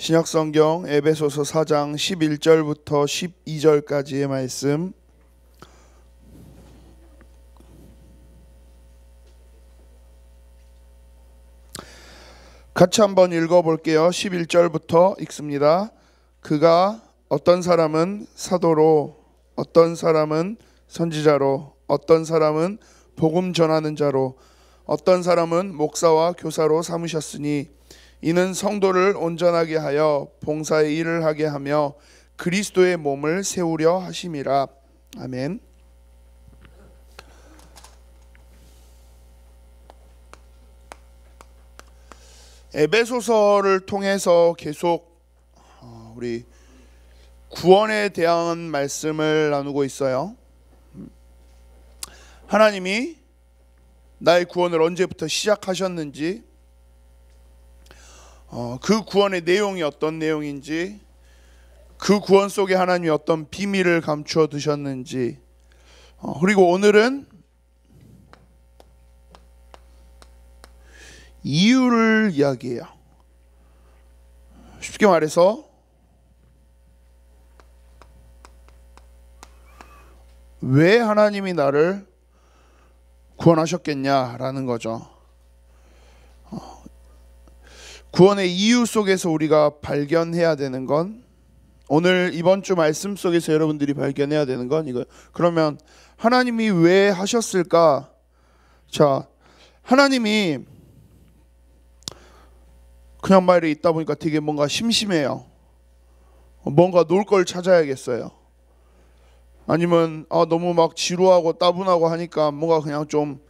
신약성경 에베소서 4장 11절부터 12절까지의 말씀, 같이 한번 읽어볼게요. 11절부터 읽습니다. 그가 어떤 사람은 사도로, 어떤 사람은 선지자로, 어떤 사람은 복음 전하는 자로, 어떤 사람은 목사와 교사로 삼으셨으니 이는 성도를 온전하게 하여 봉사의 일을 하게 하며 그리스도의 몸을 세우려 하심이라. 아멘. 에베소서를 통해서 계속 우리 구원에 대한 말씀을 나누고 있어요. 하나님이 나의 구원을 언제부터 시작하셨는지, 그 구원의 내용이 어떤 내용인지, 그 구원 속에 하나님이 어떤 비밀을 감추어 두셨는지, 그리고 오늘은 이유를 이야기해요. 쉽게 말해서 왜 하나님이 나를 구원하셨겠냐라는 거죠. 구원의 이유 속에서 우리가 발견해야 되는 건, 오늘 이번 주 말씀 속에서 여러분들이 발견해야 되는 건 이거. 그러면 하나님이 왜 하셨을까? 자, 하나님이 그냥 말에 있다 보니까 되게 뭔가 심심해요. 뭔가 놀 걸 찾아야겠어요. 아니면 너무 막 지루하고 따분하고 하니까 뭔가 그냥 좀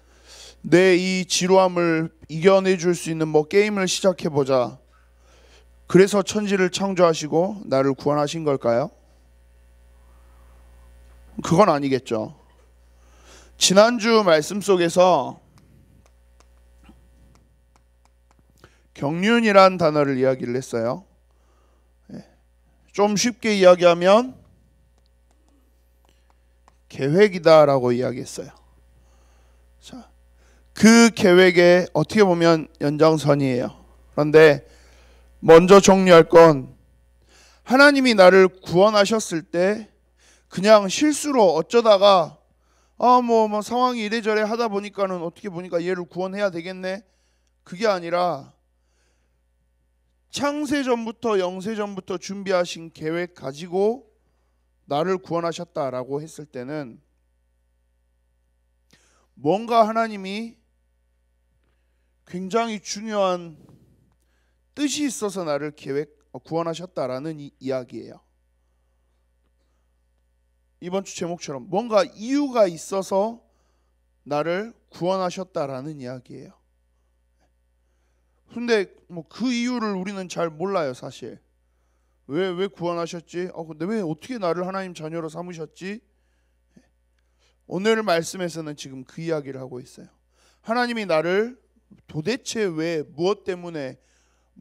내 이 지루함을 이겨내 줄 수 있는 게임을 시작해 보자. 그래서 천지를 창조하시고 나를 구원하신 걸까요? 그건 아니겠죠. 지난주 말씀 속에서 경륜이란 단어를 이야기를 했어요. 좀 쉽게 이야기하면 계획이다라고 이야기했어요. 자, 그 계획에 어떻게 보면 연장선이에요. 그런데 먼저 정리할 건, 하나님이 나를 구원하셨을 때 그냥 실수로 어쩌다가 상황이 이래저래 하다 보니까는 어떻게 보니까 얘를 구원해야 되겠네, 그게 아니라 창세전부터 영세전부터 준비하신 계획 가지고 나를 구원하셨다라고 했을 때는 뭔가 하나님이 굉장히 중요한 뜻이 있어서 나를 구원하셨다라는 이야기예요. 이번 주 제목처럼 뭔가 이유가 있어서 나를 구원하셨다라는 이야기예요. 근데 그 이유를 우리는 잘 몰라요, 사실. 왜 구원하셨지? 근데 왜 어떻게 나를 하나님 자녀로 삼으셨지? 오늘 말씀에서는 지금 그 이야기를 하고 있어요. 하나님이 나를 도대체 왜, 무엇 때문에,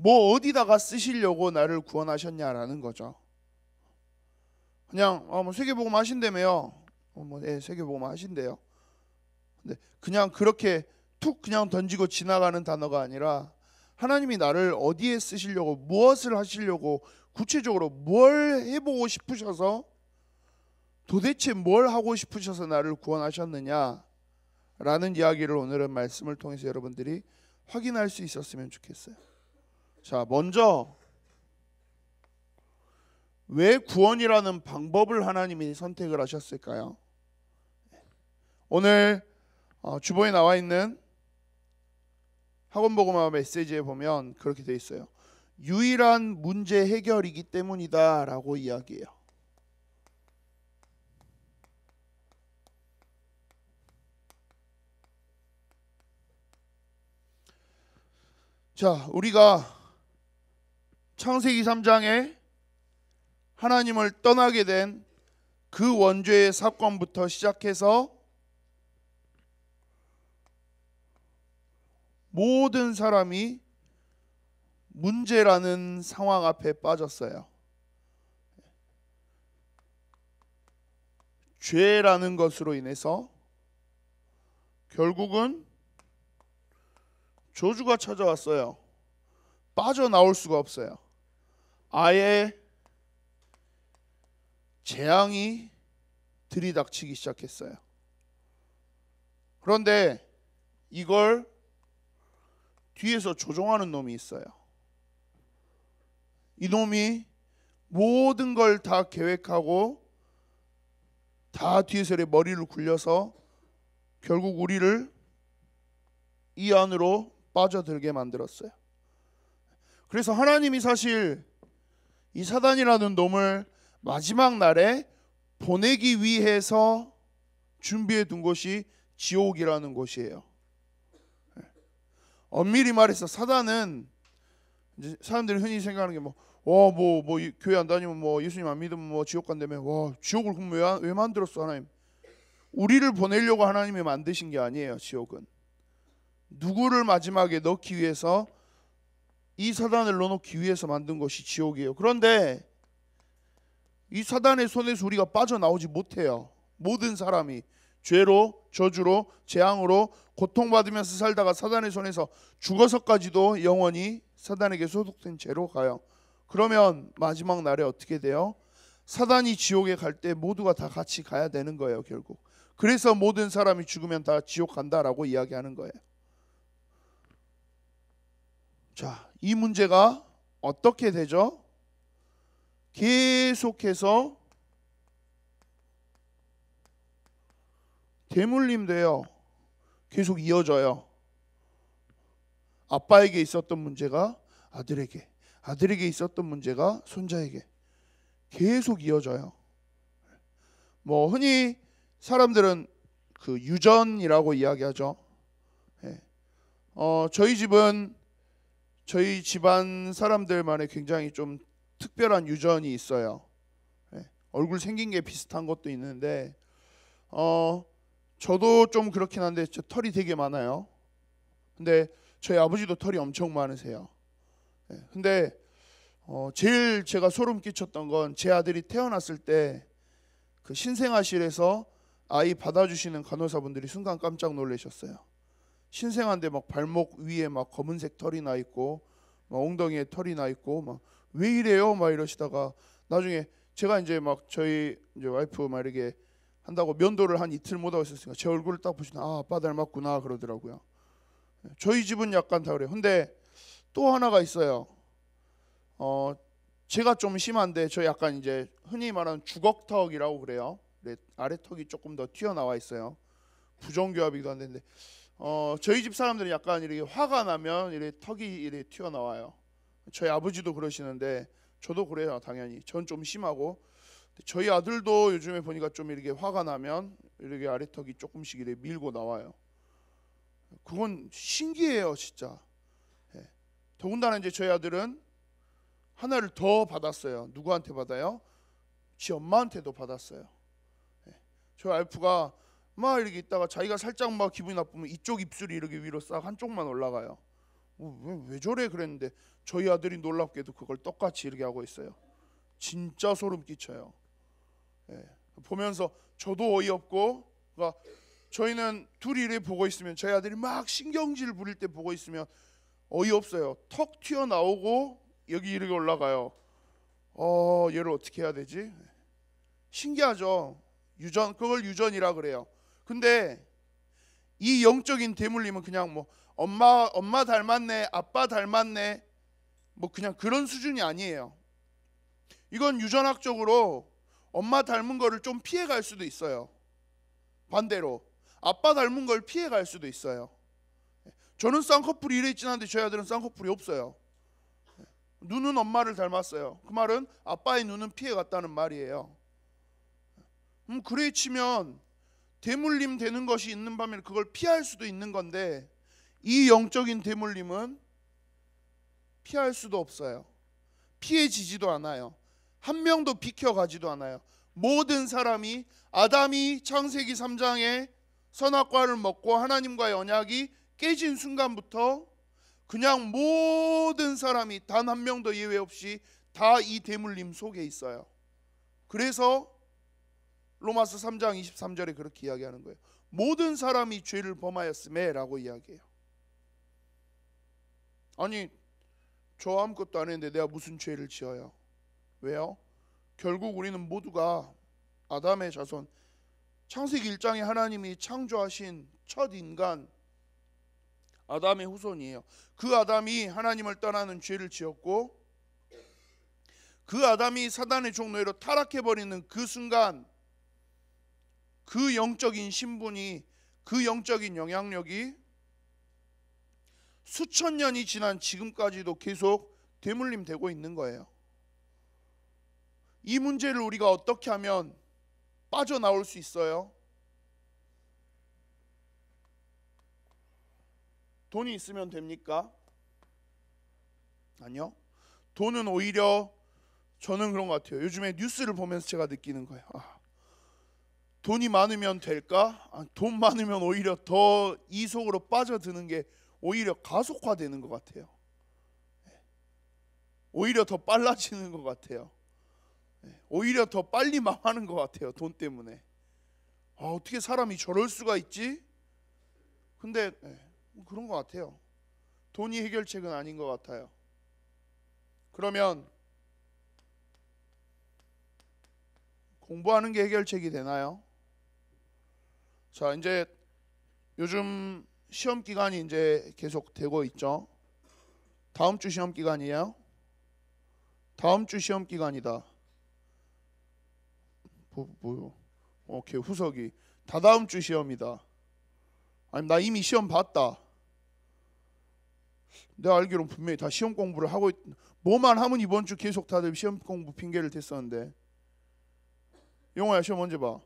어디다가 쓰시려고 나를 구원하셨냐라는 거죠. 그냥 세계복음 하신다며요. 세계복음 하신대요. 근데 그냥 그렇게 툭 그냥 던지고 지나가는 단어가 아니라, 하나님이 나를 어디에 쓰시려고, 무엇을 하시려고, 구체적으로 뭘 해보고 싶으셔서, 도대체 뭘 하고 싶으셔서 나를 구원하셨느냐 라는 이야기를 오늘은 말씀을 통해서 여러분들이 확인할 수 있었으면 좋겠어요. 자, 먼저 왜 구원이라는 방법을 하나님이 선택을 하셨을까요? 오늘 주보에 나와 있는 학원복음화 메시지에 보면 그렇게 돼 있어요. 유일한 문제 해결이기 때문이다 라고 이야기해요. 자, 우리가 창세기 3장에 하나님을 떠나게 된 그 원죄의 사건부터 시작해서 모든 사람이 문제라는 상황 앞에 빠졌어요. 죄라는 것으로 인해서 결국은 저주가 찾아왔어요. 빠져나올 수가 없어요. 아예 재앙이 들이닥치기 시작했어요. 그런데 이걸 뒤에서 조종하는 놈이 있어요. 이 놈이 모든 걸 다 계획하고 다 뒤에서 머리를 굴려서 결국 우리를 이 안으로 빠져들게 만들었어요. 그래서 하나님이 사실 이 사단이라는 놈을 마지막 날에 보내기 위해서 준비해 둔 곳이 지옥이라는 곳이에요. 엄밀히 말해서 사단은 이제 사람들이 흔히 생각하는 게 교회 안 다니면 예수님 안 믿으면 지옥 간다며. 지옥을 그럼 왜 만들었어 하나님? 우리를 보내려고 하나님이 만드신 게 아니에요. 지옥은 누구를 마지막에 넣기 위해서, 이 사단을 넣어놓기 위해서 만든 것이 지옥이에요. 그런데 이 사단의 손에서 우리가 빠져나오지 못해요. 모든 사람이 죄로, 저주로, 재앙으로 고통받으면서 살다가 사단의 손에서 죽어서까지도 영원히 사단에게 소속된 죄로 가요. 그러면 마지막 날에 어떻게 돼요? 사단이 지옥에 갈 때 모두가 다 같이 가야 되는 거예요. 결국 그래서 모든 사람이 죽으면 다 지옥 간다라고 이야기하는 거예요. 자, 이 문제가 어떻게 되죠? 계속해서 대물림돼요. 계속 이어져요. 아빠에게 있었던 문제가 아들에게, 아들에게 있었던 문제가 손자에게 계속 이어져요. 흔히 사람들은 그 유전이라고 이야기하죠. 저희 집은 저희 집안 사람들만의 굉장히 좀 특별한 유전이 있어요. 얼굴 생긴 게 비슷한 것도 있는데 저도 좀 그렇긴 한데 저 털이 되게 많아요. 근데 저희 아버지도 털이 엄청 많으세요. 근데 제일 제가 소름 끼쳤던 건 제 아들이 태어났을 때 그 신생아실에서 아이 받아주시는 간호사분들이 순간 깜짝 놀라셨어요. 신생아인데 막 발목 위에 막 검은색 털이 나 있고 막 엉덩이에 털이 나 있고 막 왜 이래요? 막 이러시다가 나중에 제가 이제 막 저희 이제 와이프 막 이렇게 한다고 면도를 한 이틀 못 하고 있었으니까 제 얼굴을 딱 보시면 아빠 닮았구나 그러더라고요. 저희 집은 약간 다 그래요. 근데 또 하나가 있어요. 제가 좀 심한데 저 약간 이제 흔히 말하는 주걱턱이라고 그래요. 아래 턱이 조금 더 튀어나와 있어요. 부정교합이기도 한데 저희 집 사람들은 약간 이렇게 화가 나면 이렇게 턱이 이렇게 튀어나와요. 저희 아버지도 그러시는데 저도 그래요. 당연히 전 좀 심하고 저희 아들도 요즘에 보니까 좀 이렇게 화가 나면 이렇게 아래턱이 조금씩 이렇게 밀고 나와요. 그건 신기해요, 진짜. 더군다나 이제 저희 아들은 하나를 더 받았어요. 누구한테 받아요? 지 엄마한테도 받았어요. 저희 와이프가 막 이렇게 있다가 자기가 살짝 막 기분이 나쁘면 이쪽 입술이 이렇게 위로 싹 한쪽만 올라가요. 왜 저래 그랬는데 저희 아들이 놀랍게도 그걸 똑같이 이렇게 하고 있어요. 진짜 소름 끼쳐요. 보면서 저도 어이없고, 그러니까 저희는 둘이 이렇게 보고 있으면 저희 아들이 막 신경질 부릴 때 보고 있으면 어이없어요. 턱 튀어나오고 여기 이렇게 올라가요. 얘를 어떻게 해야 되지? 신기하죠. 유전, 그걸 유전이라 그래요. 근데 이 영적인 대물림은 그냥 엄마 닮았네, 아빠 닮았네, 그냥 그런 수준이 아니에요. 이건 유전학적으로 엄마 닮은 거를 좀 피해갈 수도 있어요. 반대로 아빠 닮은 걸 피해갈 수도 있어요. 저는 쌍꺼풀이 이래 있진 않은데 저희 아들은 쌍꺼풀이 없어요. 눈은 엄마를 닮았어요. 그 말은 아빠의 눈은 피해갔다는 말이에요. 그래 치면 대물림 되는 것이 있는 반면에 그걸 피할 수도 있는 건데, 이 영적인 대물림은 피할 수도 없어요. 피해지지도 않아요. 한 명도 비켜가지도 않아요. 모든 사람이 아담이 창세기 3장에 선악과를 먹고 하나님과의 언약이 깨진 순간부터 그냥 모든 사람이 단 한 명도 예외 없이 다 이 대물림 속에 있어요. 그래서 로마서 3장 23절에 그렇게 이야기하는 거예요. 모든 사람이 죄를 범하였음에 라고 이야기해요. 아니 저 아무것도 안 했는데 내가 무슨 죄를 지어요? 왜요? 결국 우리는 모두가 아담의 자손, 창세기 1장에 하나님이 창조하신 첫 인간 아담의 후손이에요. 그 아담이 하나님을 떠나는 죄를 지었고, 그 아담이 사단의 종노예로 타락해버리는 그 순간, 그 영적인 신분이, 그 영적인 영향력이 수천 년이 지난 지금까지도 계속 되물림되고 있는 거예요. 이 문제를 우리가 어떻게 하면 빠져나올 수 있어요? 돈이 있으면 됩니까? 아니요. 돈은 오히려, 저는 그런 것 같아요. 요즘에 뉴스를 보면서 제가 느끼는 거예요. 돈이 많으면 될까? 돈 많으면 오히려 더 이 속으로 빠져드는 게 오히려 가속화되는 것 같아요. 오히려 더 빨라지는 것 같아요. 오히려 더 빨리 망하는 것 같아요. 돈 때문에. 어떻게 사람이 저럴 수가 있지? 근데 그런 것 같아요. 돈이 해결책은 아닌 것 같아요. 그러면 공부하는 게 해결책이 되나요? 자, 이제 요즘 시험 기간이 이제 계속 되고 있죠. 다음 주 시험 기간이에요. 다음 주 시험 기간이다. 뭐요? 오케이, 후석이 다다음 주 시험이다. 아니, 나 이미 시험 봤다. 내가 알기로는 분명히 다 시험 공부를 하고 뭐만 하면 이번 주 계속 다들 시험 공부 핑계를 댔었는데. 영호야, 시험 언제 봐?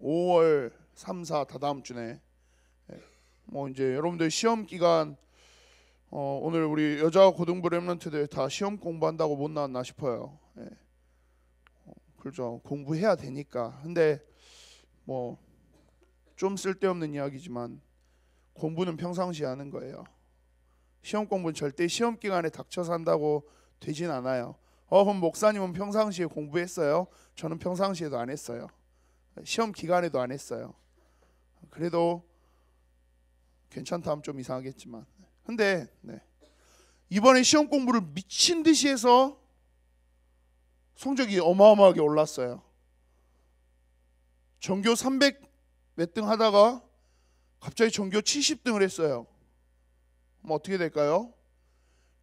5월 3, 4 다다음 주네. 뭐 이제 여러분들 시험 기간, 오늘 우리 여자 고등부 랩런트들 다 시험 공부한다고 못 나왔나 싶어요. 그렇죠. 공부해야 되니까. 근데 뭐 좀 쓸데없는 이야기지만 공부는 평상시에 하는 거예요. 시험 공부는 절대 시험 기간에 닥쳐서 한다고 되진 않아요. 그럼 목사님은 평상시에 공부했어요? 저는 평상시에도 안 했어요. 시험 기간에도 안 했어요. 그래도 괜찮다 하면 좀 이상하겠지만. 근데 이번에 시험 공부를 미친 듯이 해서 성적이 어마어마하게 올랐어요. 전교 300 몇 등 하다가 갑자기 전교 70등을 했어요. 그럼 어떻게 될까요?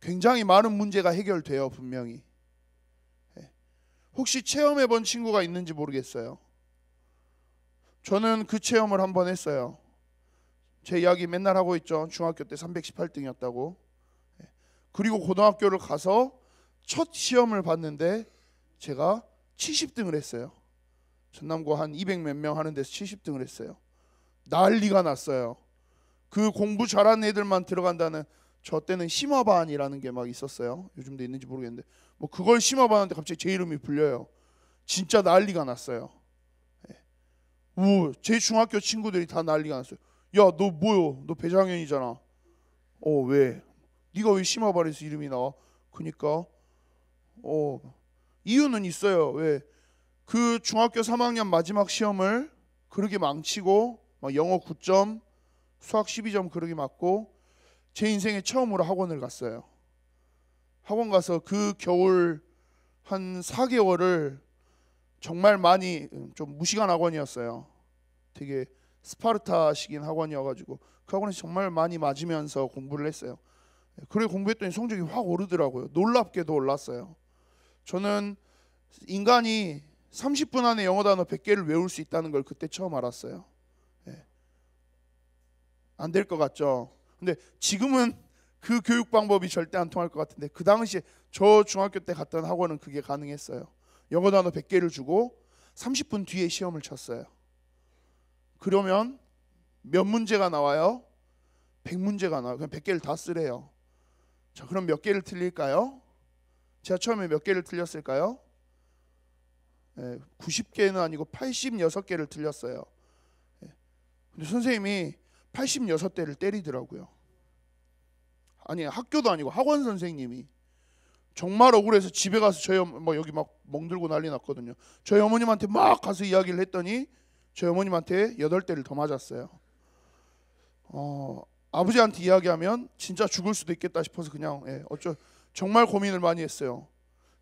굉장히 많은 문제가 해결돼요, 분명히. 혹시 체험해 본 친구가 있는지 모르겠어요. 저는 그 체험을 한번 했어요. 제 이야기 맨날 하고 있죠. 중학교 때 318등이었다고. 그리고 고등학교를 가서 첫 시험을 봤는데 제가 70등을 했어요. 전남고 한 200 몇 명 하는 데서 70등을 했어요. 난리가 났어요. 그 공부 잘하는 애들만 들어간다는, 저 때는 심화반이라는 게 막 있었어요. 요즘도 있는지 모르겠는데 뭐 그걸 심화반한테 갑자기 제 이름이 불려요. 진짜 난리가 났어요. 제 중학교 친구들이 다 난리가 났어요. 야, 너 뭐요? 너 배장현이잖아. 왜? 네가 왜 심화반에서 이름이 나와? 그니까 이유는 있어요. 왜? 그 중학교 3학년 마지막 시험을 그렇게 망치고 막 영어 9점, 수학 12점 그렇게 맞고 제 인생에 처음으로 학원을 갔어요. 학원 가서 그 겨울 한 4개월을 정말 많이, 좀 무시간 학원이었어요. 되게 스파르타식인 학원이어가지고 그 학원에서 정말 많이 맞으면서 공부를 했어요. 그리고 공부했더니 성적이 확 오르더라고요. 놀랍게도 올랐어요. 저는 인간이 30분 안에 영어 단어 100개를 외울 수 있다는 걸 그때 처음 알았어요. 안 될 것 같죠. 근데 지금은 그 교육 방법이 절대 안 통할 것 같은데 그 당시에 저 중학교 때 갔던 학원은 그게 가능했어요. 영어 단어 100개를 주고 30분 뒤에 시험을 쳤어요. 그러면 몇 문제가 나와요? 100문제가 나와요. 그냥 100개를 다 쓰래요. 자, 그럼 몇 개를 틀릴까요? 제가 처음에 몇 개를 틀렸을까요? 90개는 아니고 86개를 틀렸어요. 근데 선생님이 86대를 때리더라고요. 아니, 학교도 아니고 학원 선생님이. 정말 억울해서 집에 가서 저희 뭐 여기 막 멍들고 난리 났거든요. 저희 어머님한테 막 가서 이야기를 했더니 저희 어머님한테 8대를 더 맞았어요. 아버지한테 이야기하면 진짜 죽을 수도 있겠다 싶어서 그냥 정말 고민을 많이 했어요.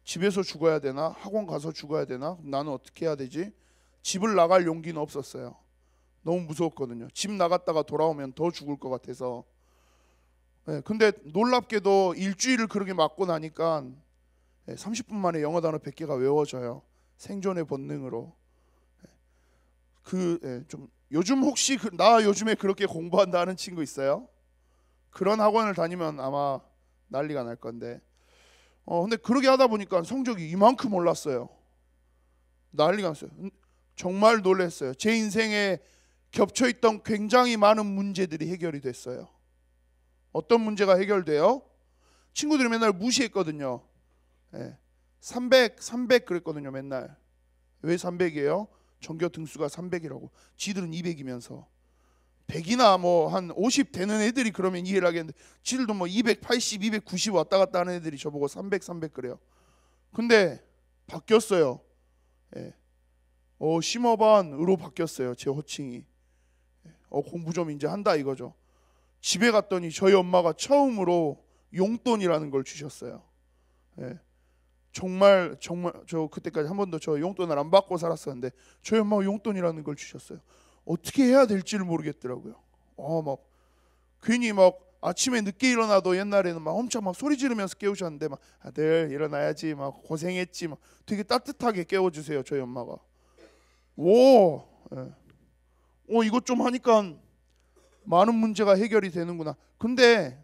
집에서 죽어야 되나? 학원 가서 죽어야 되나? 그럼 나는 어떻게 해야 되지? 집을 나갈 용기는 없었어요. 너무 무서웠거든요. 집 나갔다가 돌아오면 더 죽을 것 같아서. 근데 놀랍게도 일주일을 그렇게 맞고 나니까 30분 만에 영어 단어 100개가 외워져요. 생존의 본능으로. 좀 요즘 혹시 나 요즘에 그렇게 공부한다 하는 친구 있어요? 그런 학원을 다니면 아마 난리가 날 건데. 근데 그러게 하다 보니까 성적이 이만큼 올랐어요. 난리가 났어요. 정말 놀랐어요. 제 인생에 겹쳐있던 굉장히 많은 문제들이 해결이 됐어요. 어떤 문제가 해결돼요? 친구들이 맨날 무시했거든요. 300 그랬거든요. 맨날. 왜 300이에요? 전교 등수가 300이라고. 지들은 200이면서 100이나 뭐 한 50 되는 애들이 그러면 이해를 하겠는데 지들도 뭐 280, 290 왔다 갔다 하는 애들이 저보고 300 그래요. 근데 바뀌었어요. 심어반으로 바뀌었어요. 제 호칭이. 공부 좀 이제 한다 이거죠. 집에 갔더니 저희 엄마가 처음으로 용돈이라는 걸 주셨어요. 정말 저 그때까지 한 번도 저 용돈을 안 받고 살았었는데 저희 엄마가 용돈이라는 걸 주셨어요. 어떻게 해야 될지를 모르겠더라고요. 막 괜히 막 아침에 늦게 일어나도 옛날에는 막 엄청 막 소리 지르면서 깨우셨는데 막 아들 일어나야지 막 고생했지 막 되게 따뜻하게 깨워주세요. 저희 엄마가. 이것 좀 하니까 많은 문제가 해결이 되는구나. 근데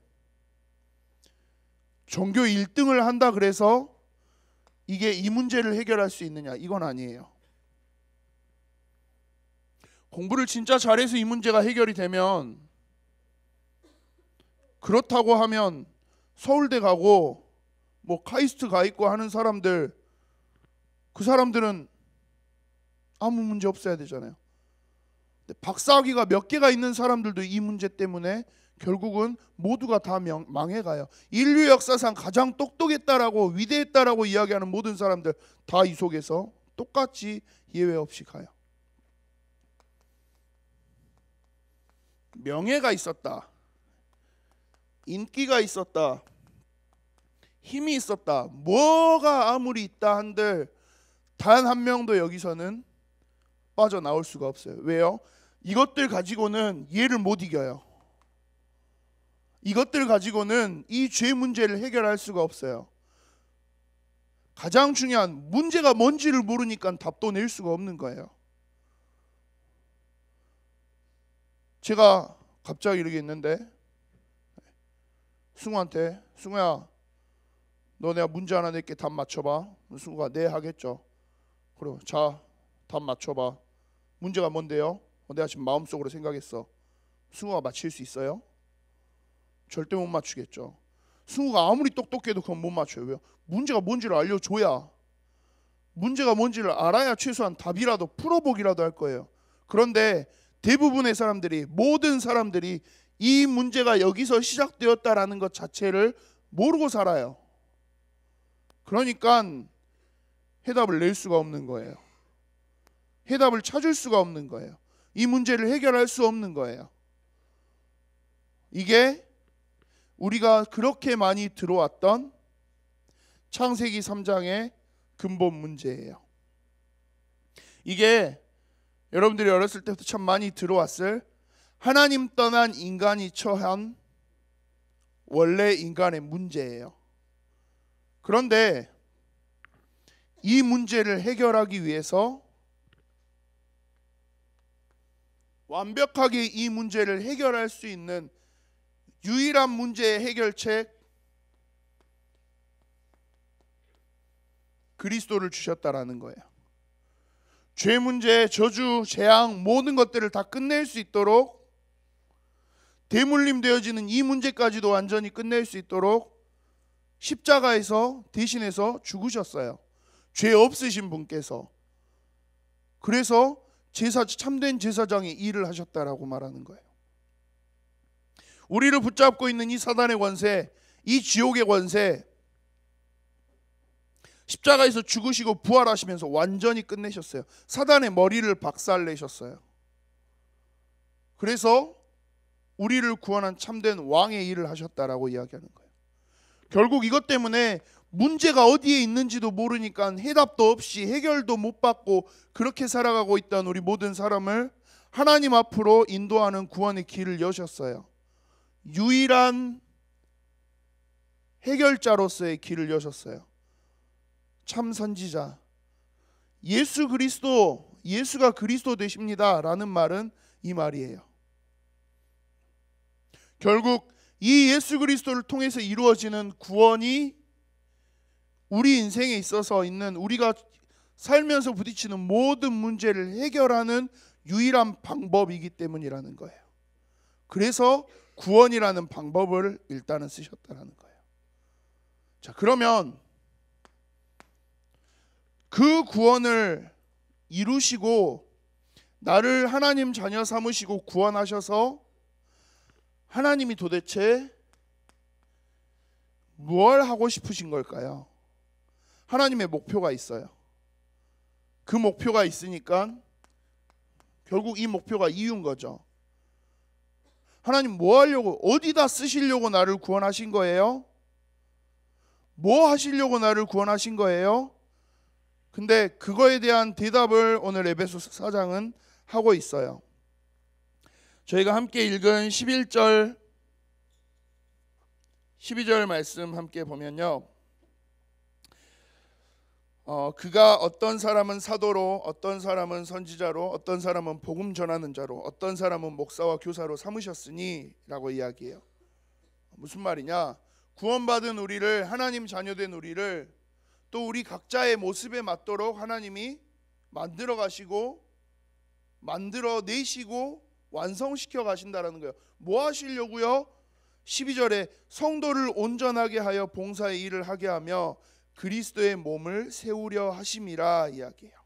전교 1등을 한다 그래서 이게 이 문제를 해결할 수 있느냐? 이건 아니에요. 공부를 진짜 잘해서 이 문제가 해결이 되면 그렇다고 하면 서울대 가고 뭐 카이스트 가 있고 하는 사람들 그 사람들은 아무 문제 없어야 되잖아요. 박사학위가 몇 개가 있는 사람들도 이 문제 때문에 결국은 모두가 다 망해가요. 인류 역사상 가장 똑똑했다라고 위대했다라고 이야기하는 모든 사람들 다 이 속에서 똑같이 예외 없이 가요. 명예가 있었다, 인기가 있었다, 힘이 있었다, 뭐가 아무리 있다 한들 단 한 명도 여기서는 빠져나올 수가 없어요. 왜요? 이것들 가지고는 얘를 못 이겨요. 이것들 가지고는 이 죄 문제를 해결할 수가 없어요. 가장 중요한 문제가 뭔지를 모르니까 답도 낼 수가 없는 거예요. 제가 갑자기 이렇게 있는데 승우한테 승우야 너 내가 문제 하나 낼게 답 맞춰봐. 승우가 네 하겠죠. 그리고 자 답 맞춰봐. 문제가 뭔데요? 내가 지금 마음속으로 생각했어. 승우가 맞힐 수 있어요? 절대 못 맞추겠죠. 승우가 아무리 똑똑해도 그건 못 맞춰요. 왜요? 문제가 뭔지를 알려줘야, 문제가 뭔지를 알아야 최소한 답이라도 풀어보기라도 할 거예요. 그런데 대부분의 사람들이, 모든 사람들이 이 문제가 여기서 시작되었다라는 것 자체를 모르고 살아요. 그러니까 해답을 낼 수가 없는 거예요. 해답을 찾을 수가 없는 거예요. 이 문제를 해결할 수 없는 거예요. 이게 우리가 그렇게 많이 들어왔던 창세기 3장의 근본 문제예요. 이게 여러분들이 어렸을 때부터 참 많이 들어왔을 하나님 떠난 인간이 처한 원래 인간의 문제예요. 그런데 이 문제를 해결하기 위해서 완벽하게 이 문제를 해결할 수 있는 유일한 문제의 해결책 그리스도를 주셨다라는 거예요. 죄 문제, 저주, 재앙 모든 것들을 다 끝낼 수 있도록 대물림 되어지는 이 문제까지도 완전히 끝낼 수 있도록 십자가에서 대신해서 죽으셨어요. 죄 없으신 분께서. 그래서 참된 제사장이 일을 하셨다라고 말하는 거예요. 우리를 붙잡고 있는 이 사단의 권세, 이 지옥의 권세, 십자가에서 죽으시고 부활하시면서 완전히 끝내셨어요. 사단의 머리를 박살내셨어요. 그래서 우리를 구원한 참된 왕의 일을 하셨다라고 이야기하는 거예요. 결국 이것 때문에 문제가 어디에 있는지도 모르니까 해답도 없이 해결도 못 받고 그렇게 살아가고 있던 우리 모든 사람을 하나님 앞으로 인도하는 구원의 길을 여셨어요. 유일한 해결자로서의 길을 여셨어요. 참 선지자. 예수 그리스도, 예수가 그리스도 되십니다 라는 말은 이 말이에요. 결국 이 예수 그리스도를 통해서 이루어지는 구원이 우리 인생에 있어서 있는, 우리가 살면서 부딪히는 모든 문제를 해결하는 유일한 방법이기 때문이라는 거예요. 그래서 구원이라는 방법을 일단은 쓰셨다라는 거예요. 자, 그러면 그 구원을 이루시고 나를 하나님 자녀 삼으시고 구원하셔서 하나님이 도대체 뭘 하고 싶으신 걸까요? 하나님의 목표가 있어요. 그 목표가 있으니까 결국 이 목표가 이유인 거죠. 하나님 뭐 하려고, 어디다 쓰시려고 나를 구원하신 거예요? 뭐 하시려고 나를 구원하신 거예요? 근데 그거에 대한 대답을 오늘 에베소서 4장은 하고 있어요. 저희가 함께 읽은 11절 12절 말씀 함께 보면요, 그가 어떤 사람은 사도로, 어떤 사람은 선지자로, 어떤 사람은 복음 전하는 자로, 어떤 사람은 목사와 교사로 삼으셨으니 라고 이야기해요. 무슨 말이냐? 구원받은 우리를, 하나님 자녀된 우리를 또 우리 각자의 모습에 맞도록 하나님이 만들어 가시고 만들어 내시고 완성시켜 가신다라는 거예요. 뭐 하시려고요? 12절에 성도를 온전하게 하여 봉사의 일을 하게 하며 그리스도의 몸을 세우려 하심이라 이야기해요.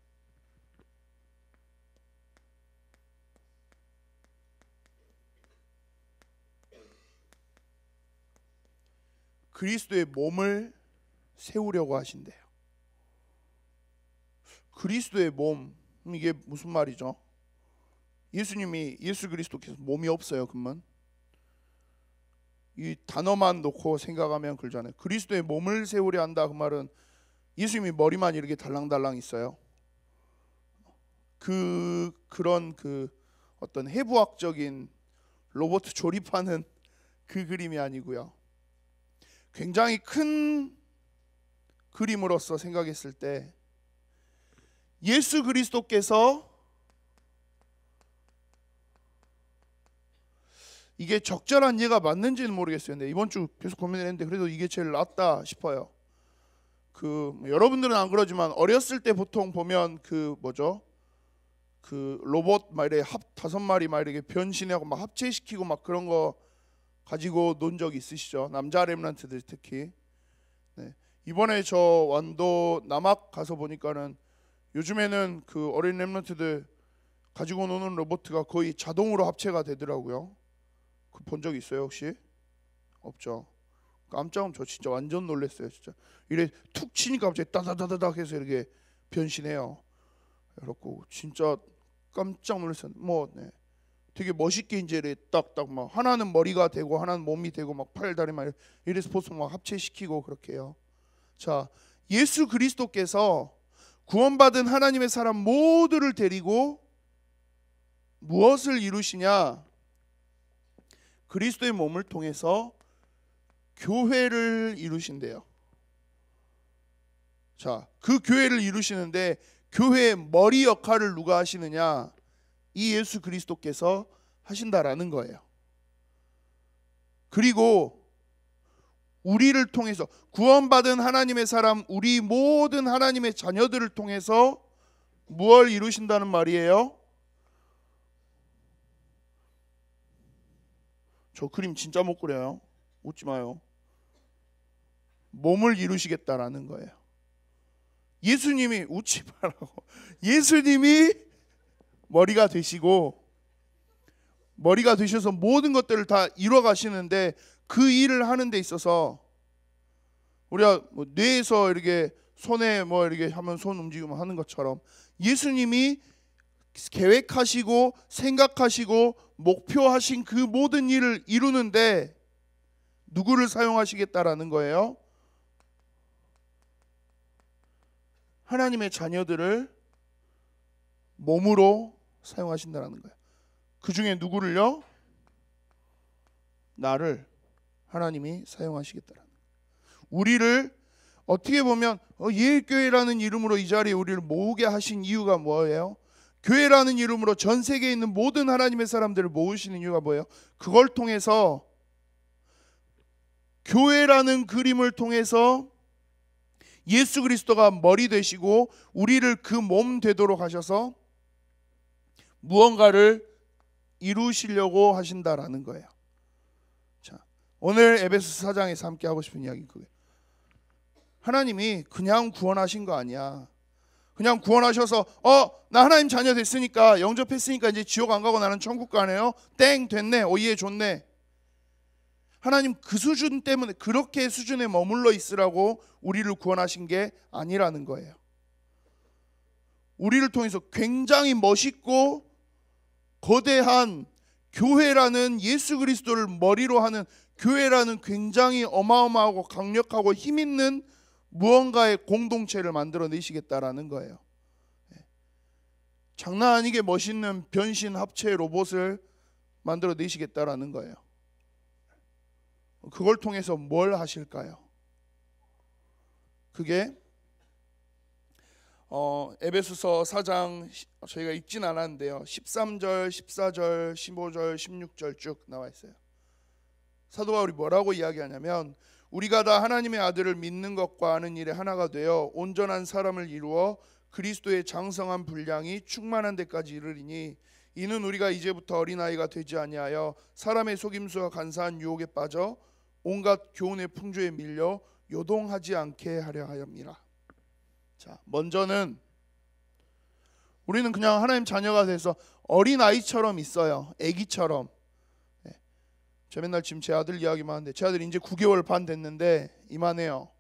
그리스도의 몸을 세우려고 하신대요. 그리스도의 몸, 이게 무슨 말이죠? 예수님이, 예수 그리스도께서 몸이 없어요. 그러면 이 단어만 놓고 생각하면 그러잖아요. 그리스도의 몸을 세우려 한다. 그 말은 예수님이 머리만 이렇게 달랑달랑 있어요. 그런 어떤 해부학적인 로봇 조립하는 그 그림이 아니고요. 굉장히 큰 그림으로서 생각했을 때 예수 그리스도께서, 이게 적절한 예가 맞는지는 모르겠어요. 근데 이번 주 계속 고민을 했는데 그래도 이게 제일 낫다 싶어요. 여러분들은 안 그러지만 어렸을 때 보통 보면 그 로봇 막 이렇게 5마리 막 이렇게 변신하고 막 합체시키고 막 그런 거 가지고 논 적 있으시죠? 남자 렘넌트들 특히. 네. 이번에 저 완도 남악 가서 보니까는 요즘에는 그 어린 렘넌트들 가지고 노는 로봇가 거의 자동으로 합체가 되더라고요. 본 적 있어요 혹시? 없죠. 깜짝, 저 진짜 완전 놀랐어요. 진짜 이래 툭 치니까 갑자기 따다다다닥 해서 이렇게 변신해요. 그래갖고 진짜 깜짝 놀랐어요. 네. 되게 멋있게 이제 딱딱 막 하나는 머리가 되고 하나는 몸이 되고 막 팔 다리 막 이래서 보통 막 합체시키고 그렇게 해요. 자, 예수 그리스도께서 구원받은 하나님의 사람 모두를 데리고 무엇을 이루시냐? 그리스도의 몸을 통해서 교회를 이루신대요. 자, 그 교회를 이루시는데 교회의 머리 역할을 누가 하시느냐? 이 예수 그리스도께서 하신다라는 거예요. 그리고 우리를 통해서, 구원받은 하나님의 사람, 우리 모든 하나님의 자녀들을 통해서 무엇을 이루신다는 말이에요? 저 그림 진짜 못 그려요. 웃지 마요. 몸을 이루시겠다라는 거예요. 예수님이, 웃지 말라고. 예수님이 머리가 되시고, 머리가 되셔서 모든 것들을 다 이뤄 가시는데, 그 일을 하는 데 있어서 우리가 뇌에서 이렇게 손에 이렇게 하면 손 움직이면 하는 것처럼 예수님이 계획하시고 생각하시고 목표하신 그 모든 일을 이루는데 누구를 사용하시겠다라는 거예요? 하나님의 자녀들을 몸으로 사용하신다라는 거예요. 그 중에 누구를요? 나를 하나님이 사용하시겠다라는 거예요. 우리를 어떻게 보면 예일교회라는 이름으로 이 자리에 우리를 모으게 하신 이유가 뭐예요? 교회라는 이름으로 전 세계에 있는 모든 하나님의 사람들을 모으시는 이유가 뭐예요? 그걸 통해서, 교회라는 그림을 통해서 예수 그리스도가 머리 되시고 우리를 그 몸 되도록 하셔서 무언가를 이루시려고 하신다라는 거예요. 자, 오늘 에베소서 4장에서 함께 하고 싶은 이야기는 그거예요. 하나님이 그냥 구원하신 거 아니야. 그냥 구원하셔서 나 하나님 자녀 됐으니까, 영접했으니까 이제 지옥 안 가고 나는 천국 가네요. 땡, 됐네. 오예, 좋네. 하나님 그 수준 때문에, 그렇게 수준에 머물러 있으라고 우리를 구원하신 게 아니라는 거예요. 우리를 통해서 굉장히 멋있고 거대한 교회라는, 예수 그리스도를 머리로 하는 교회라는 굉장히 어마어마하고 강력하고 힘있는 무언가의 공동체를 만들어내시겠다라는 거예요. 장난 아니게 멋있는 변신 합체 로봇을 만들어내시겠다라는 거예요. 그걸 통해서 뭘 하실까요? 그게 에베소서 4장, 저희가 읽진 않았는데요, 13절, 14절, 15절, 16절 쭉 나와 있어요. 사도 바울이 뭐라고 이야기하냐면, 우리가 다 하나님의 아들을 믿는 것과 아는 일에 하나가 되어 온전한 사람을 이루어 그리스도의 장성한 분량이 충만한 데까지 이르리니, 이는 우리가 이제부터 어린아이가 되지 아니하여 사람의 속임수와 간사한 유혹에 빠져 온갖 교훈의 풍조에 밀려 요동하지 않게 하려 하였느니라. 자, 먼저는 우리는 그냥 하나님 자녀가 돼서 어린아이처럼 있어요. 아기처럼. 저 맨날 지금 제 아들 이야기만 하는데, 제 아들이 이제 9개월 반 됐는데 이만해요.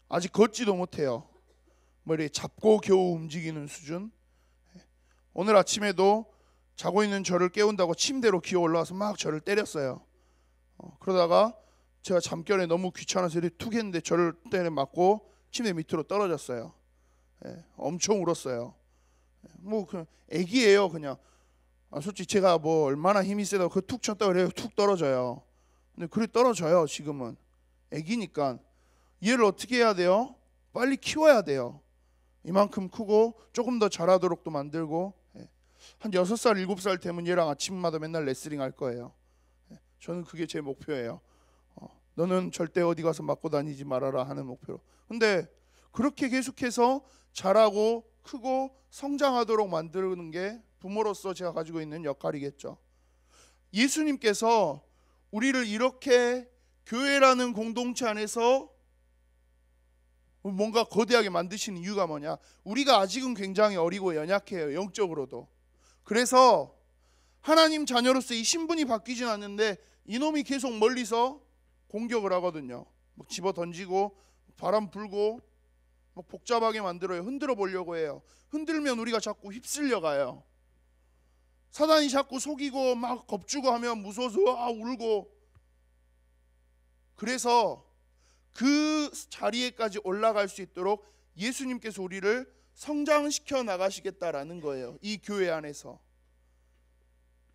아직 걷지도 못해요. 뭐 이렇게 잡고 겨우 움직이는 수준. 오늘 아침에도 자고 있는 저를 깨운다고 침대로 기어 올라와서 막 저를 때렸어요. 그러다가 제가 잠결에 너무 귀찮아서 이렇게 툭 했는데 저를 때려 맞고 침대 밑으로 떨어졌어요. 엄청 울었어요. 뭐 그냥 애기예요, 그냥. 솔직히 제가 뭐 얼마나 힘이 세다고 그 툭 쳤다 그래요. 툭 떨어져요. 근데 그래 떨어져요. 지금은 애기니까. 얘를 어떻게 해야 돼요? 빨리 키워야 돼요. 이만큼 크고 조금 더 자라도록 또 만들고, 한 6살 7살 되면 얘랑 아침마다 맨날 레슬링 할 거예요. 저는 그게 제 목표예요. 너는 절대 어디 가서 맞고 다니지 말아라 하는 목표로. 근데 그렇게 계속해서 자라고 크고 성장하도록 만드는 게 부모로서 제가 가지고 있는 역할이겠죠. 예수님께서 우리를 이렇게 교회라는 공동체 안에서 뭔가 거대하게 만드시는 이유가 뭐냐? 우리가 아직은 굉장히 어리고 연약해요, 영적으로도. 그래서 하나님 자녀로서 이 신분이 바뀌진 않는데 이놈이 계속 멀리서 공격을 하거든요. 막 집어 던지고 바람 불고 막 복잡하게 만들어요. 흔들어 보려고 해요. 흔들면 우리가 자꾸 휩쓸려 가요. 사단이 자꾸 속이고 막 겁주고 하면 무서워서 울고. 그래서 그 자리에까지 올라갈 수 있도록 예수님께서 우리를 성장시켜 나가시겠다라는 거예요, 이 교회 안에서.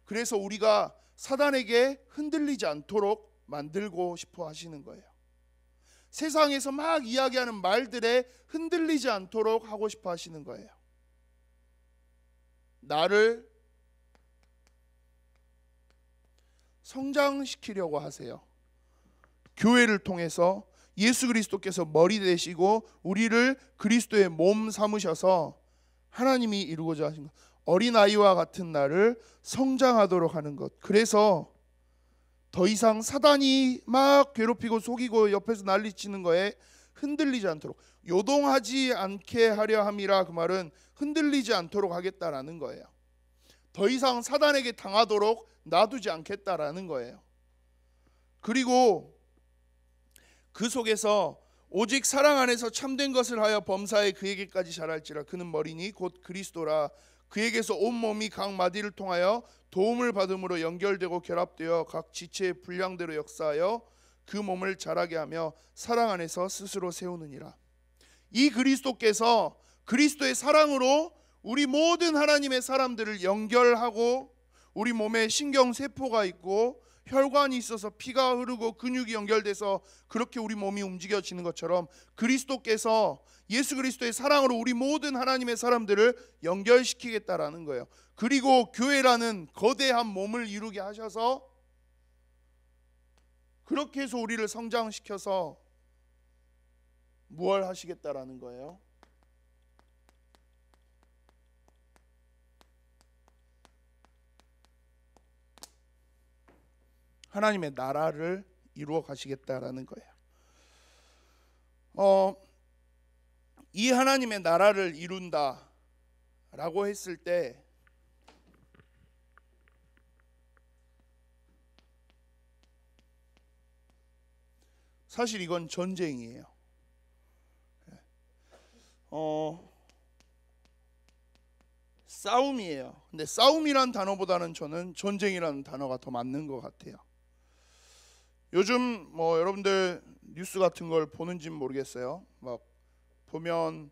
그래서 우리가 사단에게 흔들리지 않도록 만들고 싶어 하시는 거예요. 세상에서 막 이야기하는 말들에 흔들리지 않도록 하고 싶어 하시는 거예요. 나를 성장시키려고 하세요. 교회를 통해서 예수 그리스도께서 머리 되시고 우리를 그리스도의 몸 삼으셔서 하나님이 이루고자 하신 것, 어린아이와 같은 나를 성장하도록 하는 것. 그래서 더 이상 사단이 막 괴롭히고 속이고 옆에서 난리치는 거에 흔들리지 않도록, 요동하지 않게 하려 함이라. 그 말은 흔들리지 않도록 하겠다라는 거예요. 더 이상 사단에게 당하도록 놔두지 않겠다라는 거예요. 그리고 그 속에서 오직 사랑 안에서 참된 것을 하여 범사에 그에게까지 자랄지라. 그는 머리니 곧 그리스도라. 그에게서 온 몸이 각 마디를 통하여 도움을 받음으로 연결되고 결합되어 각 지체의 분량대로 역사하여 그 몸을 자라게 하며 사랑 안에서 스스로 세우느니라. 이 그리스도께서 그리스도의 사랑으로 우리 모든 하나님의 사람들을 연결하고, 우리 몸에 신경세포가 있고 혈관이 있어서 피가 흐르고 근육이 연결돼서 그렇게 우리 몸이 움직여지는 것처럼, 그리스도께서 예수 그리스도의 사랑으로 우리 모든 하나님의 사람들을 연결시키겠다라는 거예요. 그리고 교회라는 거대한 몸을 이루게 하셔서 그렇게 해서 우리를 성장시켜서 무엇 하시겠다라는 거예요? 하나님의 나라를 이루어 가시겠다라는 거예요. 이 하나님의 나라를 이룬다라고 했을 때 사실 이건 전쟁이에요. 싸움이에요. 근데 싸움이란 단어보다는 저는 전쟁이라는 단어가 더 맞는 것 같아요. 요즘 뭐 여러분들 뉴스 같은 걸 보는지는 모르겠어요. 막 보면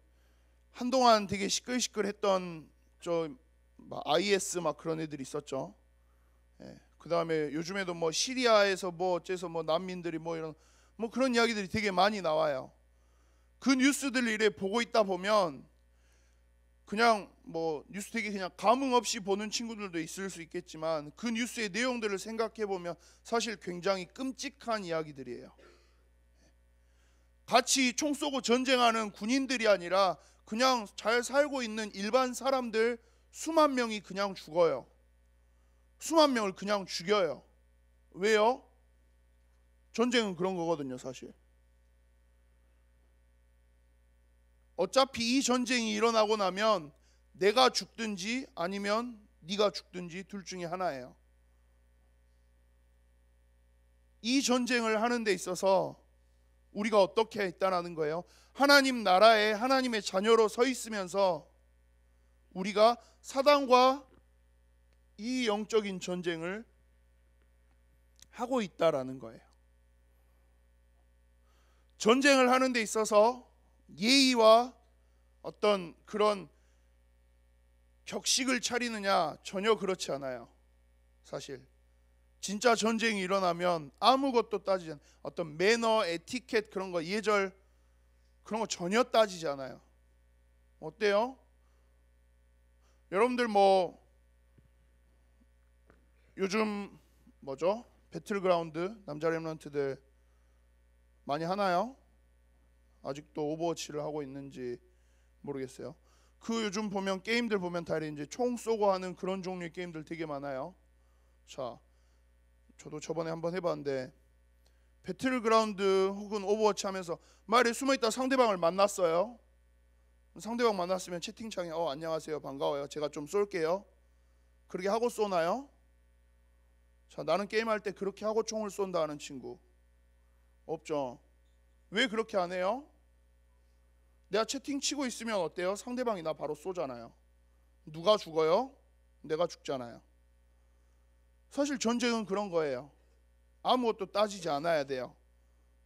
한동안 되게 시끌시끌했던 막 IS 막 그런 애들이 있었죠. 그 다음에 요즘에도 뭐 시리아에서 뭐 어째서 뭐 난민들이 뭐 이런 뭐 그런 이야기들이 되게 많이 나와요. 그 뉴스들을 이래 보고 있다 보면 그냥 뭐 뉴스 되게 그냥 감흥 없이 보는 친구들도 있을 수 있겠지만, 그 뉴스의 내용들을 생각해 보면 사실 굉장히 끔찍한 이야기들이에요. 같이 총 쏘고 전쟁하는 군인들이 아니라 그냥 잘 살고 있는 일반 사람들 수만 명이 그냥 죽어요. 수만 명을 그냥 죽여요. 왜요? 전쟁은 그런 거거든요, 사실. 어차피 이 전쟁이 일어나고 나면 내가 죽든지 아니면 네가 죽든지 둘 중에 하나예요. 이 전쟁을 하는 데 있어서 우리가 어떻게 있다라는 거예요? 하나님 나라에 하나님의 자녀로 서 있으면서 우리가 사단과 이 영적인 전쟁을 하고 있다라는 거예요. 전쟁을 하는 데 있어서 예의와 어떤 그런 격식을 차리느냐? 전혀 그렇지 않아요. 사실 진짜 전쟁이 일어나면 아무것도 따지지 않아요. 어떤 매너, 에티켓 그런 거, 예절 그런 거 전혀 따지지 않아요. 어때요? 여러분들 뭐 요즘 뭐죠? 배틀그라운드 남자 렘넌트들 많이 하나요? 아직도 오버워치를 하고 있는지 모르겠어요. 그 요즘 보면 게임들 보면 다 이제 총 쏘고 하는 그런 종류의 게임들 되게 많아요. 자, 저도 저번에 한번 해봤는데 배틀그라운드 혹은 오버워치 하면서 말에 숨어있다 상대방을 만났어요. 상대방 만났으면 채팅창에 안녕하세요, 반가워요, 제가 좀 쏠게요, 그렇게 하고 쏘나요? 자, 나는 게임할 때 그렇게 하고 총을 쏜다 하는 친구 없죠. 왜 그렇게 안 해요? 내가 채팅 치고 있으면 어때요? 상대방이 나 바로 쏘잖아요. 누가 죽어요? 내가 죽잖아요. 사실 전쟁은 그런 거예요. 아무것도 따지지 않아야 돼요.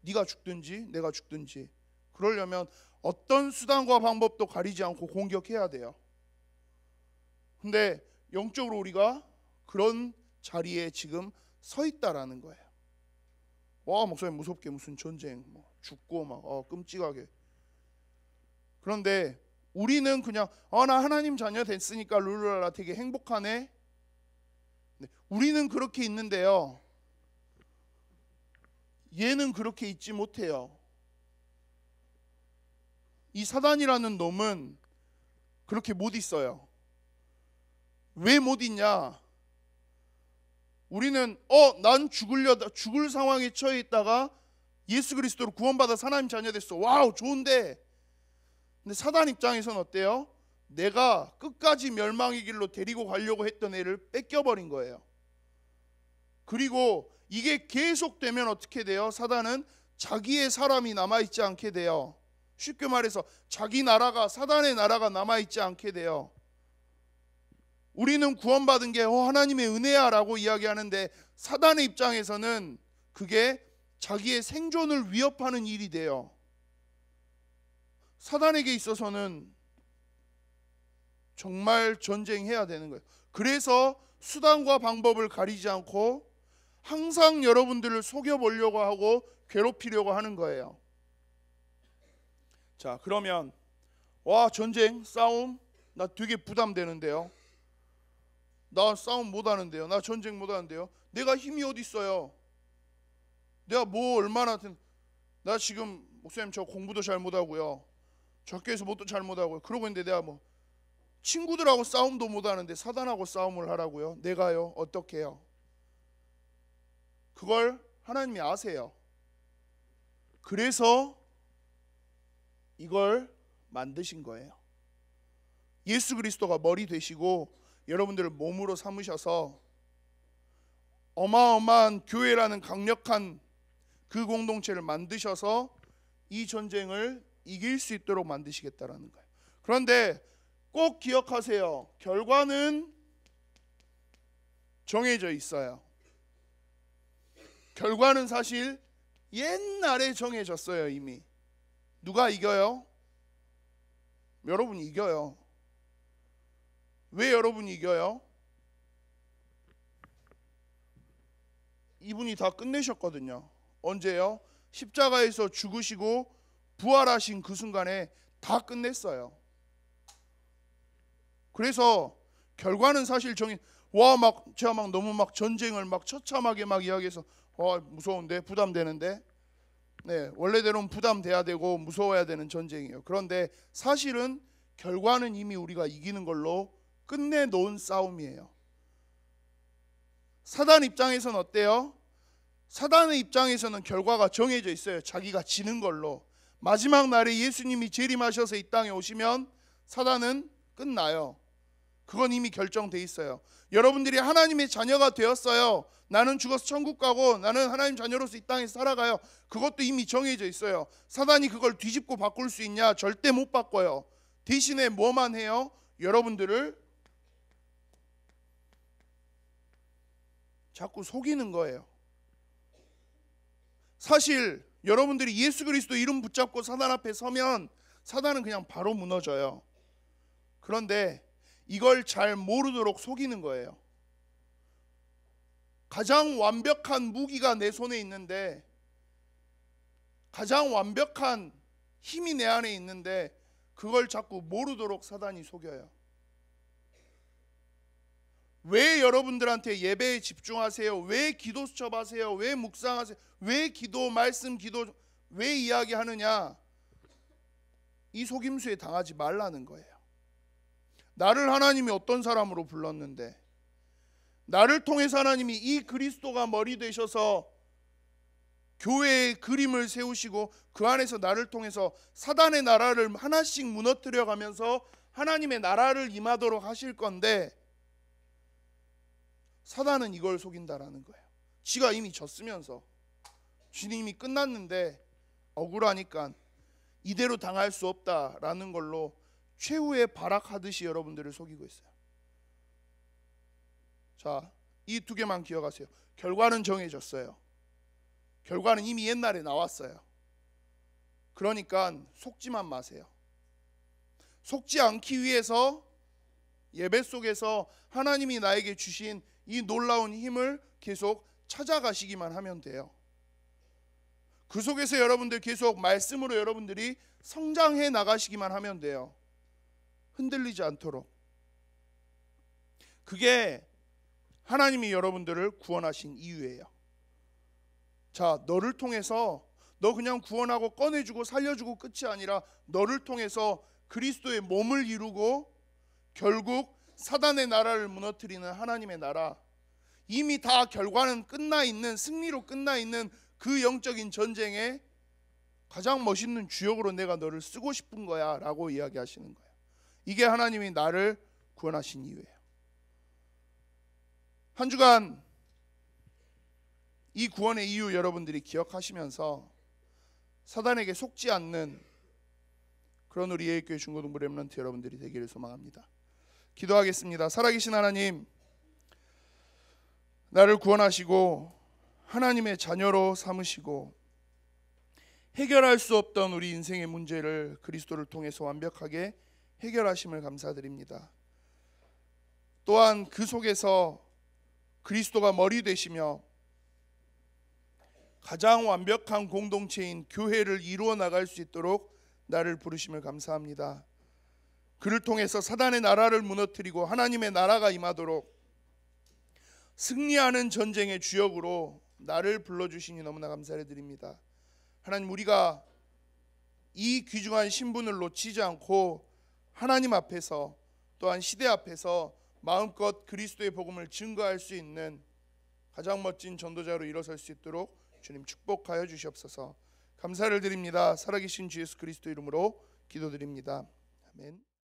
네가 죽든지 내가 죽든지. 그러려면 어떤 수단과 방법도 가리지 않고 공격해야 돼요. 근데 영적으로 우리가 그런 자리에 지금 서 있다라는 거예요. 와, 목사님 무섭게 무슨 전쟁 뭐 죽고 막 끔찍하게. 그런데 우리는 그냥 나 하나님 자녀 됐으니까 룰루랄라 되게 행복하네. 우리는 그렇게 있는데요, 얘는 그렇게 있지 못해요. 이 사단이라는 놈은 그렇게 못 있어요. 왜 못 있냐? 우리는 난 죽을 상황에 처해 있다가 예수 그리스도로 구원받아 하나님 자녀 됐어. 와우, 좋은데. 근데 사단 입장에서는 어때요? 내가 끝까지 멸망의 길로 데리고 가려고 했던 애를 뺏겨버린 거예요. 그리고 이게 계속되면 어떻게 돼요? 사단은 자기의 사람이 남아있지 않게 돼요. 쉽게 말해서 자기 나라가, 사단의 나라가 남아있지 않게 돼요. 우리는 구원받은 게 하나님의 은혜야 라고 이야기하는데, 사단의 입장에서는 그게 자기의 생존을 위협하는 일이 돼요. 사단에게 있어서는 정말 전쟁해야 되는 거예요. 그래서 수단과 방법을 가리지 않고 항상 여러분들을 속여보려고 하고 괴롭히려고 하는 거예요. 자, 그러면 전쟁, 싸움 나 되게 부담되는데요. 나 싸움 못하는데요. 나 전쟁 못하는데요. 내가 힘이 어디 있어요? 내가 뭐 얼마나 나 지금 목사님 저 공부도 잘 못하고요. 저 학교에서 뭣도 잘 못하고요. 그러고 있는데 내가 뭐 친구들하고 싸움도 못하는데 사단하고 싸움을 하라고요? 내가요? 어떻게 해요? 그걸 하나님이 아세요. 그래서 이걸 만드신 거예요. 예수 그리스도가 머리 되시고 여러분들을 몸으로 삼으셔서 어마어마한 교회라는 강력한 그 공동체를 만드셔서 이 전쟁을 이길 수 있도록 만드시겠다라는 거예요. 그런데 꼭 기억하세요. 결과는 정해져 있어요. 결과는 사실 옛날에 정해졌어요. 이미. 누가 이겨요? 여러분이 이겨요. 왜 여러분이 이겨요? 이분이 다 끝내셨거든요. 언제요? 십자가에서 죽으시고 부활하신 그 순간에 다 끝냈어요. 그래서 결과는 사실 제가 너무 전쟁을 처참하게 이야기해서 무서운데 부담되는데, 네, 원래대로는 부담돼야 되고 무서워야 되는 전쟁이에요. 그런데 사실은 결과는 이미 우리가 이기는 걸로 끝내놓은 싸움이에요. 사단 입장에서는 어때요? 사단의 입장에서는 결과가 정해져 있어요. 자기가 지는 걸로. 마지막 날에 예수님이 재림하셔서 이 땅에 오시면 사단은 끝나요. 그건 이미 결정돼 있어요. 여러분들이 하나님의 자녀가 되었어요. 나는 죽어서 천국 가고 나는 하나님 자녀로서 이 땅에 살아가요. 그것도 이미 정해져 있어요. 사단이 그걸 뒤집고 바꿀 수 있냐? 절대 못 바꿔요. 대신에 뭐만 해요? 여러분들을 자꾸 속이는 거예요. 사실 여러분들이 예수 그리스도 이름 붙잡고 사단 앞에 서면 사단은 그냥 바로 무너져요. 그런데 이걸 잘 모르도록 속이는 거예요. 가장 완벽한 무기가 내 손에 있는데, 가장 완벽한 힘이 내 안에 있는데 그걸 자꾸 모르도록 사단이 속여요. 왜 여러분들한테 예배에 집중하세요? 왜 기도 수첩하세요? 왜 묵상하세요? 왜 기도, 말씀, 기도 왜 이야기하느냐? 이 속임수에 당하지 말라는 거예요. 나를 하나님이 어떤 사람으로 불렀는데, 나를 통해서 하나님이 이 그리스도가 머리 되셔서 교회의 그림을 세우시고 그 안에서 나를 통해서 사단의 나라를 하나씩 무너뜨려 가면서 하나님의 나라를 임하도록 하실 건데, 사단은 이걸 속인다라는 거예요. 지가 이미 졌으면서, 주님이 끝났는데 억울하니까 이대로 당할 수 없다라는 걸로 최후의 발악하듯이 여러분들을 속이고 있어요. 자, 이 두 개만 기억하세요. 결과는 정해졌어요. 결과는 이미 옛날에 나왔어요. 그러니까 속지만 마세요. 속지 않기 위해서 예배 속에서 하나님이 나에게 주신 이 놀라운 힘을 계속 찾아가시기만 하면 돼요. 그 속에서 여러분들 계속 말씀으로 여러분들이 성장해 나가시기만 하면 돼요. 흔들리지 않도록. 그게 하나님이 여러분들을 구원하신 이유예요. 자, 너를 통해서, 너 그냥 구원하고 꺼내주고 살려주고 끝이 아니라 너를 통해서 그리스도의 몸을 이루고 결국 사단의 나라를 무너뜨리는 하나님의 나라, 이미 다 결과는 끝나 있는, 승리로 끝나 있는 그 영적인 전쟁에 가장 멋있는 주역으로 내가 너를 쓰고 싶은 거야 라고 이야기하시는 거예요. 이게 하나님이 나를 구원하신 이유예요. 한 주간 이 구원의 이유 여러분들이 기억하시면서 사단에게 속지 않는 그런 우리 예일교회 중고등부 렘넌트 여러분들이 되기를 소망합니다. 기도하겠습니다. 살아계신 하나님, 나를 구원하시고 하나님의 자녀로 삼으시고 해결할 수 없던 우리 인생의 문제를 그리스도를 통해서 완벽하게 해결하심을 감사드립니다. 또한 그 속에서 그리스도가 머리 되시며 가장 완벽한 공동체인 교회를 이루어 나갈 수 있도록 나를 부르심을 감사합니다. 그를 통해서 사단의 나라를 무너뜨리고 하나님의 나라가 임하도록 승리하는 전쟁의 주역으로 나를 불러주시니 너무나 감사를 드립니다. 하나님, 우리가 이 귀중한 신분을 놓치지 않고 하나님 앞에서 또한 시대 앞에서 마음껏 그리스도의 복음을 증거할 수 있는 가장 멋진 전도자로 일어설 수 있도록 주님 축복하여 주시옵소서. 감사를 드립니다. 살아계신 주 예수 그리스도 이름으로 기도드립니다. 아멘.